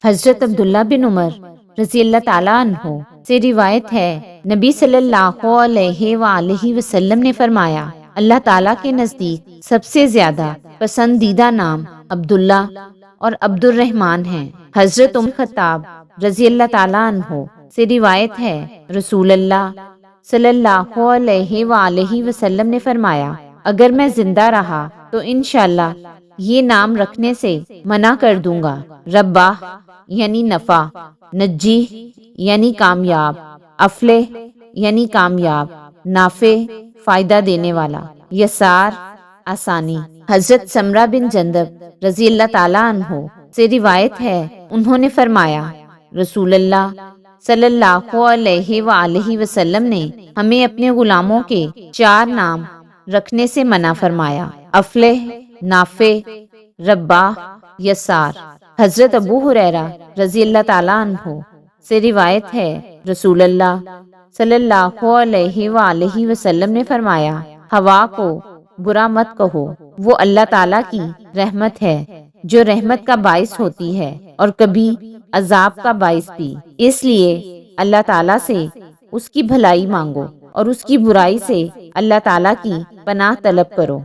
حضرت عبداللہ بن عمر رضی اللہ تعالیٰ عنہ سے روایت ہے، نبی صلی اللہ علیہ وآلہ وسلم نے فرمایا، اللہ تعالیٰ کے نزدیک سب سے زیادہ پسندیدہ نام عبداللہ اور عبد الرحمن ہیں۔ حضرت عمر خطاب رضی اللہ تعالیٰ عنہ سے روایت ہے، رسول اللہ صلی اللہ علیہ وآلہ وسلم نے فرمایا، اگر میں زندہ رہا تو انشاءاللہ یہ نام رکھنے سے منع کر دوں گا۔ رباح یعنی نفع، نجی یعنی کامیاب، افلح یعنی کامیاب، نافع فائدہ دینے والا، یسار آسانی۔ حضرت سمرہ بن جندب رضی اللہ تعالیٰ عنہ سے روایت ہے، انہوں نے فرمایا، رسول اللہ صلی اللہ علیہ وآلہ وسلم نے ہمیں اپنے غلاموں کے 4 نام رکھنے سے منع فرمایا، افلح، نافع، رباح، یسار۔ حضرت ابو ہریرہ رضی اللہ تعالیٰ عنہ سے روایت ہے، رسول اللہ صلی اللہ علیہ وآلہ وسلم نے فرمایا، ہوا کو برا مت کہو، وہ اللہ تعالیٰ کی رحمت ہے جو رحمت کا باعث ہوتی ہے اور کبھی عذاب کا باعث بھی، اس لیے اللہ تعالیٰ سے اس کی بھلائی مانگو اور اس کی برائی سے اللہ تعالیٰ کی پناہ طلب کرو۔